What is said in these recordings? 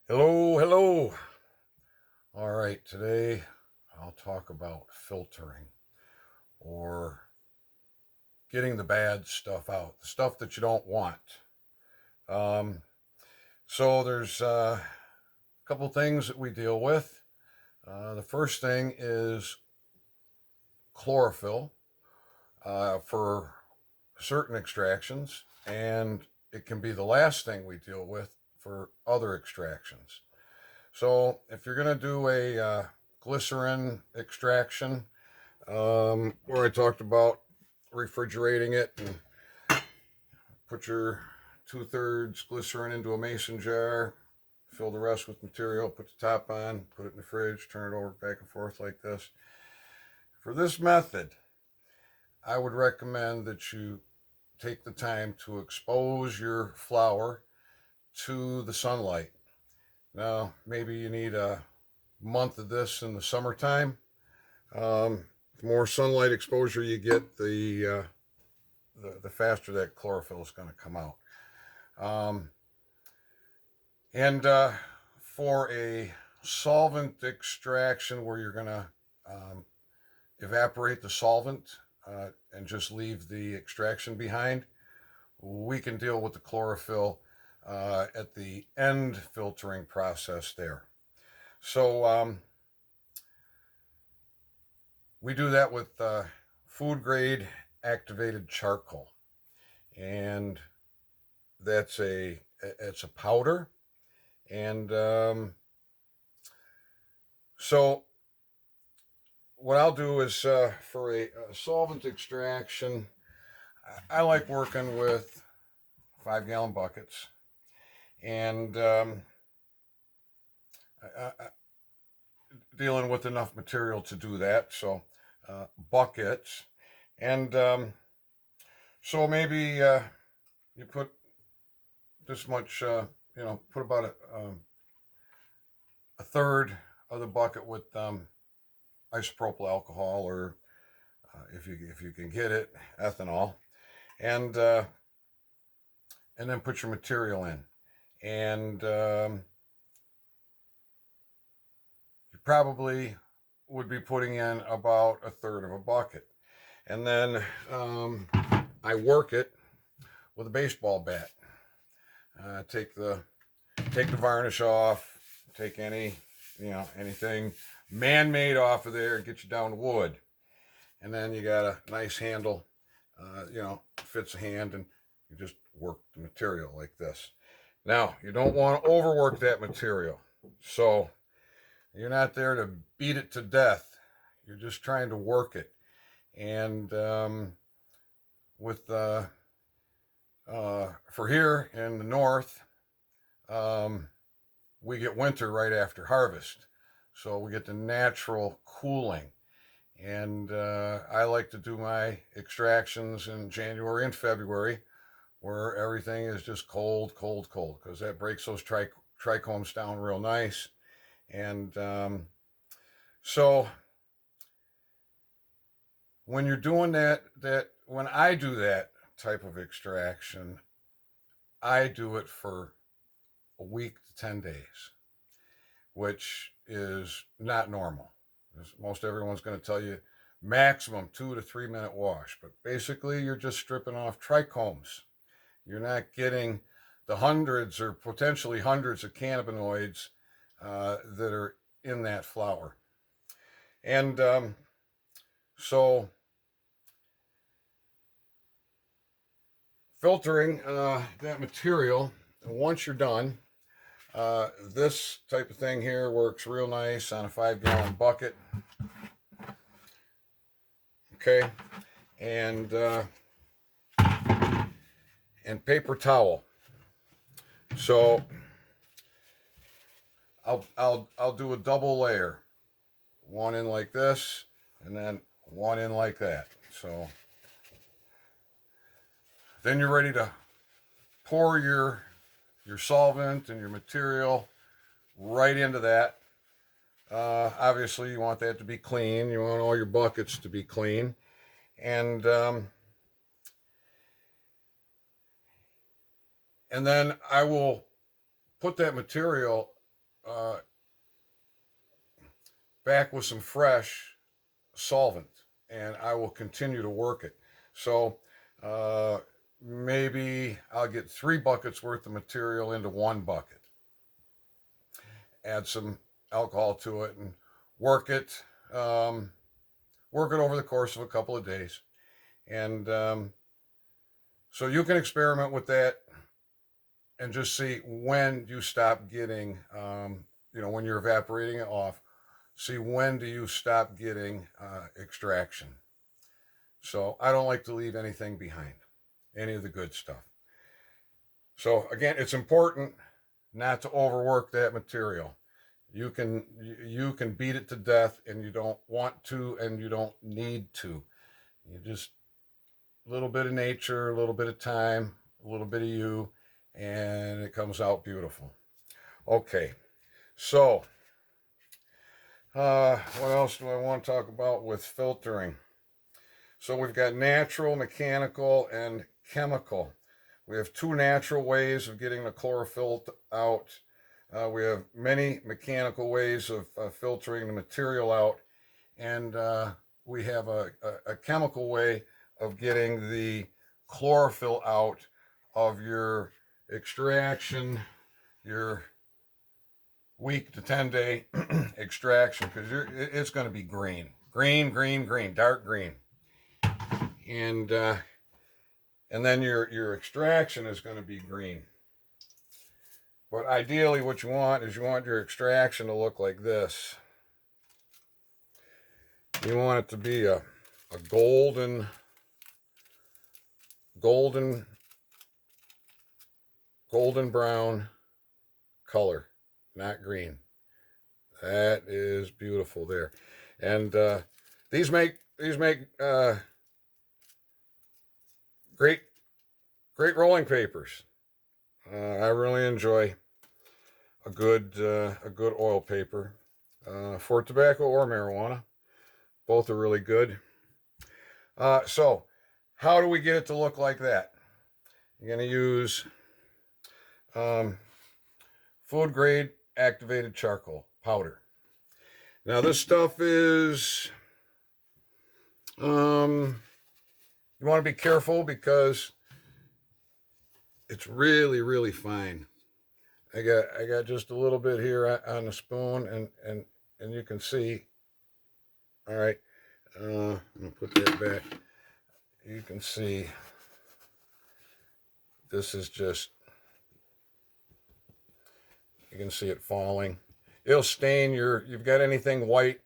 Hello, hello. All right, today I'll talk about filtering or getting the bad stuff out, the stuff that you don't want. Um, so there's a couple things that we deal with. The first thing is chlorophyll for certain extractions, and it can be the last thing we deal with for other extractions. So if you're going to do a glycerin extraction, where I talked about refrigerating it and put your 2/3 glycerin into a mason jar, fill the rest with material, put the top on, put it in the fridge, turn it over back and forth like this. For this method, I would recommend that you take the time to expose your flour to the sunlight. Now, maybe you need a month of this in the summertime. The more sunlight exposure you get, the faster that chlorophyll is going to come out. Um, and for a solvent extraction where you're going to evaporate the solvent and just leave the extraction behind, we can deal with the chlorophyll at the end filtering process there. So we do that with food grade activated charcoal, and it's a powder, and so what I'll do is for a solvent extraction, I like working with 5-gallon buckets, and dealing with enough material to do that. So buckets, and so maybe you put this much, put about a third of the bucket with isopropyl alcohol, or if you can get it, ethanol, and then put your material in, and you probably would be putting in about a third of a bucket, and then I work it with a baseball bat. Take the varnish off, take anything man-made off of there, and get you down to wood. And then you got a nice handle, fits a hand, and you just work the material like this. Now, you don't want to overwork that material. So you're not there to beat it to death. You're just trying to work it. And with for here in the north, we get winter right after harvest. So we get the natural cooling. And I like to do my extractions in January and February, where everything is just cold, cold, cold, because that breaks those trichomes down real nice. And so when you're doing that when I do that type of extraction, I do it for a week to 10 days, which is not normal. Most everyone's going to tell you maximum 2 to 3 minute wash, but basically you're just stripping off trichomes. You're not getting the hundreds or potentially hundreds of cannabinoids that are in that flour. And so filtering that material, once you're done, this type of thing here works real nice on a 5-gallon bucket. Okay, and paper towel. So I'll do a double layer, one in like this, and then one in like that. So then you're ready to pour your solvent and your material right into that. Obviously, you want that to be clean. You want all your buckets to be clean, and then I will put that material back with some fresh solvent, and I will continue to work it. So maybe I'll get 3 buckets worth of material into 1 bucket, add some alcohol to it, and work it. Work it over the course of a couple of days, and so you can experiment with that and just see when you stop getting, when you're evaporating it off. See when do you stop getting extraction. So I don't like to leave anything behind, any of the good stuff. So again, it's important not to overwork that material. You can beat it to death, and you don't want to, and you don't need to. You just a little bit of nature, a little bit of time, a little bit of you, and it comes out beautiful. Okay, so what else do I want to talk about with filtering? So we've got natural, mechanical, and chemical. We have 2 natural ways of getting the chlorophyll out. We have many mechanical ways of filtering the material out, and we have a chemical way of getting the chlorophyll out of your extraction, your week to 10-day extraction, because it's going to be green, dark green, and then your extraction is going to be green. But ideally, what you want is your extraction to look like this. You want it to be a golden brown color, not green. That is beautiful there. And these make great rolling papers. I really enjoy a good oil paper for tobacco or marijuana. Both are really good. So how do we get it to look like that? You're going to use food grade activated charcoal powder. Now this stuff is, you want to be careful because it's really fine. I got just a little bit here on the spoon, and you can see. All right, I'm gonna put that back. You can see this is just, you can see it falling. It'll stain you've got anything white,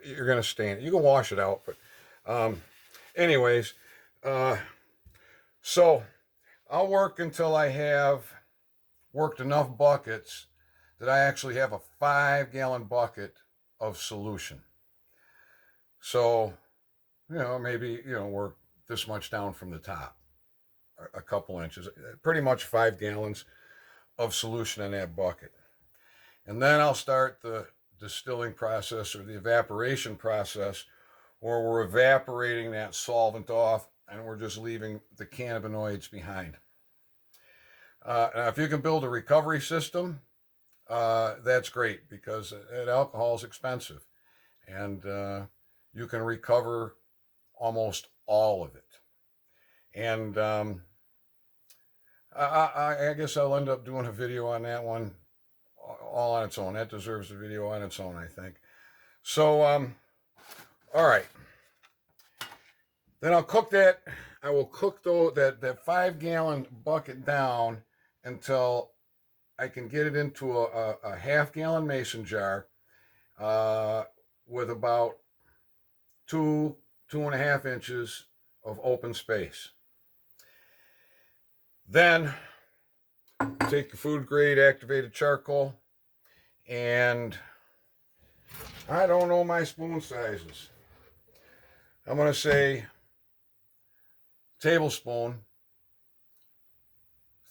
you're gonna stain it. You can wash it out, but anyways, so I'll work until I have worked enough buckets that I actually have a 5-gallon bucket of solution. So, maybe, we're this much down from the top, a couple inches, pretty much 5 gallons of solution in that bucket. And then I'll start the distilling process, or the evaporation process, where we're evaporating that solvent off and we're just leaving the cannabinoids behind. Now, if you can build a recovery system, that's great, because that alcohol is expensive, and you can recover almost all of it. And I guess I'll end up doing a video on that one all on its own. That deserves a video on its own, I think. So, all right. Then I'll cook that. I will cook that 5-gallon bucket down until I can get it into a half-gallon mason jar with about 2.5 inches of open space. Then take your food grade activated charcoal, and I don't know my spoon sizes. I'm going to say tablespoon,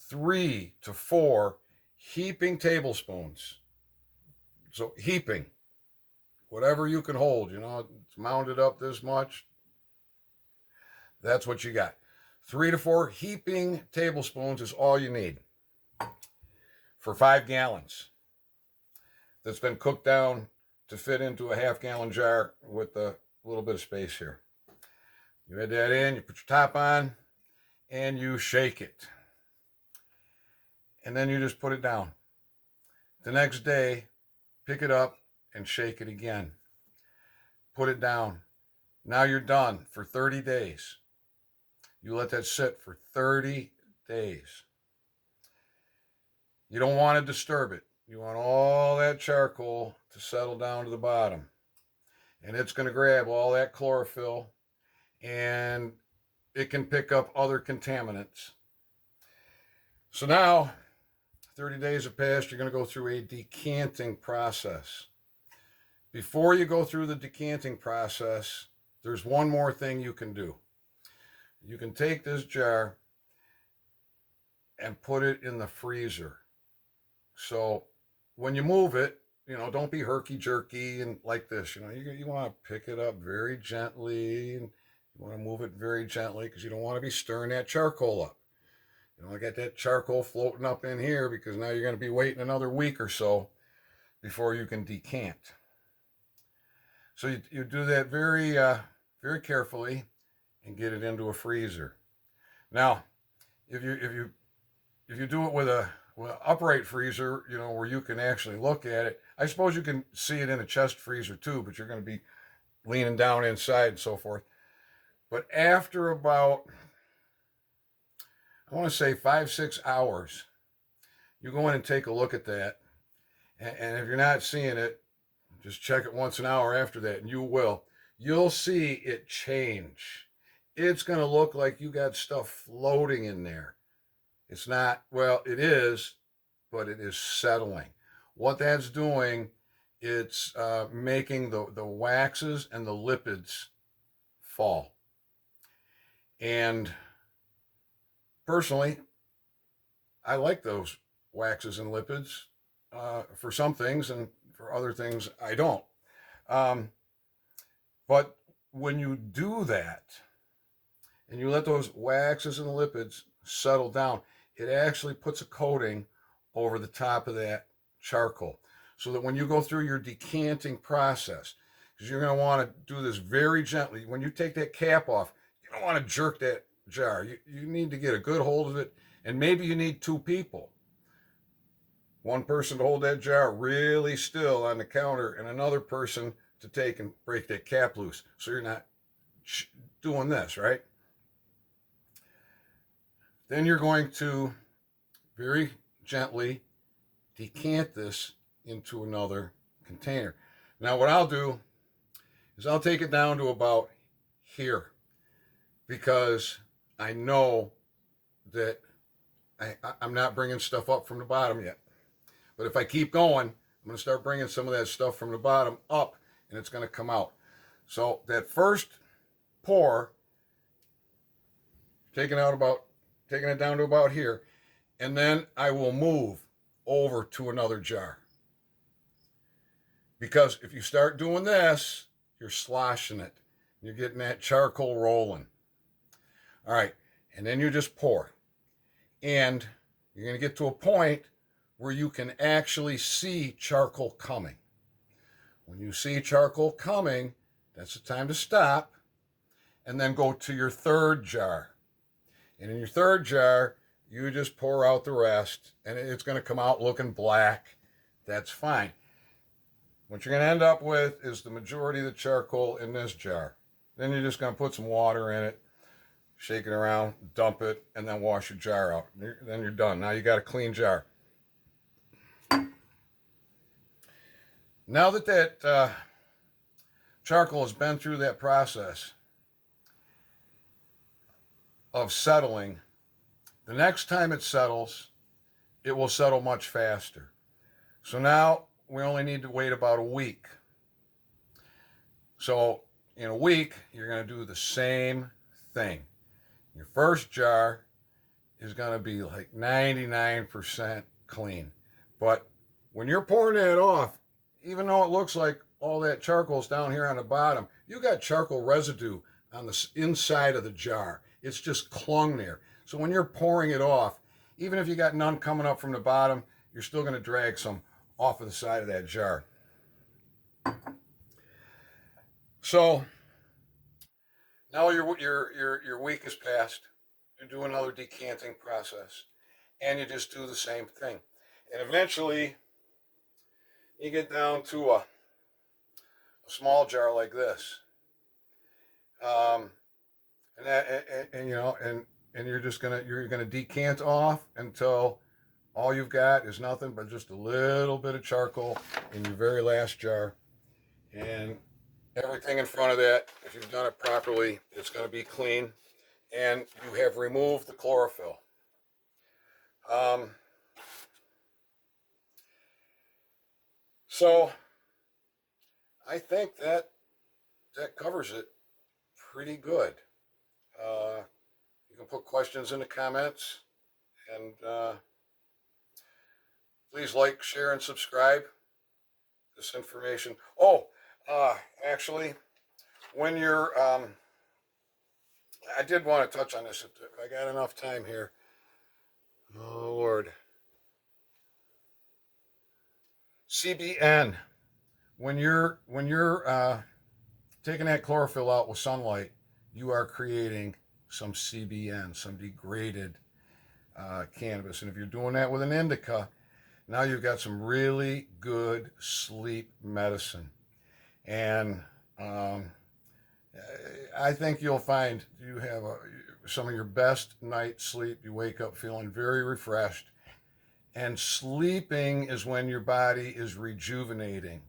3 to 4 heaping tablespoons. So heaping, whatever you can hold, it's mounded up this much. That's what you got. 3 to 4 heaping tablespoons is all you need for 5 gallons. that's been cooked down to fit into a half-gallon jar with a little bit of space here. You add that in, you put your top on, and you shake it. And then you just put it down. The next day, pick it up and shake it again. Put it down. Now you're done for 30 days. You let that sit for 30 days. You don't want to disturb it. You want all that charcoal to settle down to the bottom. And it's going to grab all that chlorophyll, and it can pick up other contaminants. So now, 30 days have passed, you're going to go through a decanting process. Before you go through the decanting process, there's one more thing you can do. You can take this jar and put it in the freezer. So when you move it, don't be herky-jerky and like this. You want to pick it up very gently, and you want to move it very gently because you don't want to be stirring that charcoal up. You don't want to get that charcoal floating up in here because now you're going to be waiting another week or so before you can decant. So you do that very, very carefully and get it into a freezer. Now, if you do it with an upright freezer, where you can actually look at it, I suppose you can see it in a chest freezer too, but you're going to be leaning down inside and so forth. But after about, I want to say 5-6 hours, you go in and take a look at that. And if you're not seeing it, just check it once an hour after that, and you will. You'll see it change. It's going to look like you got stuff floating in there. It's not, well, it is, but it is settling. What that's doing, it's making the waxes and the lipids fall. And personally, I like those waxes and lipids for some things, and for other things, I don't. But when you do that, and you let those waxes and lipids settle down, it actually puts a coating over the top of that charcoal. So that when you go through your decanting process, because you're going to want to do this very gently, when you take that cap off, you don't want to jerk that jar. You need to get a good hold of it, and maybe you need 2 people. One person to hold that jar really still on the counter, and another person to take and break that cap loose. So you're not doing this, right? Then you're going to very gently decant this into another container. Now what I'll do is I'll take it down to about here, because I know that I'm not bringing stuff up from the bottom yet. But if I keep going, I'm going to start bringing some of that stuff from the bottom up, and it's going to come out. So that first pour, taking it down to about here, and then I will move over to another jar. Because if you start doing this, you're sloshing it. You're getting that charcoal rolling. All right, and then you just pour. And you're going to get to a point where you can actually see charcoal coming. When you see charcoal coming, that's the time to stop, and then go to your third jar. And in your third jar, you just pour out the rest, and it's going to come out looking black. That's fine. What you're going to end up with is the majority of the charcoal in this jar. Then you're just going to put some water in it, shake it around, dump it, and then wash your jar out. Then you're done. Now you got a clean jar. Now that charcoal has been through that process of settling, the next time it settles, it will settle much faster. So now we only need to wait about a week. So in a week, you're going to do the same thing. Your first jar is going to be like 99% clean. But when you're pouring that off, even though it looks like all that charcoal's down here on the bottom, you got charcoal residue on the inside of the jar. It's just clung there. So when you're pouring it off, even if you got none coming up from the bottom, you're still going to drag some off of the side of that jar. So now your week has passed. You do another decanting process, and you just do the same thing, and eventually you get down to a small jar like this, and you're gonna decant off until all you've got is nothing but just a little bit of charcoal in your very last jar, and everything in front of that, if you've done it properly, it's going to be clean, and you have removed the chlorophyll. So I think that covers it pretty good. You can put questions in the comments, and please like, share, and subscribe. This information. Oh, actually, when you're, I did want to touch on this if I got enough time here. Oh Lord. CBN. When you're taking that chlorophyll out with sunlight, you are creating some CBN, some degraded cannabis. And if you're doing that with an indica, now you've got some really good sleep medicine. And I think you'll find you have some of your best night's sleep. You wake up feeling very refreshed. And sleeping is when your body is rejuvenating.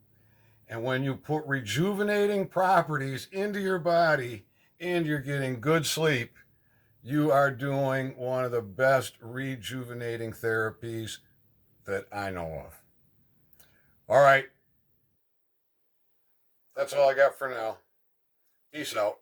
And when you put rejuvenating properties into your body and you're getting good sleep, you are doing one of the best rejuvenating therapies that I know of. All right. That's all I got for now. Peace out.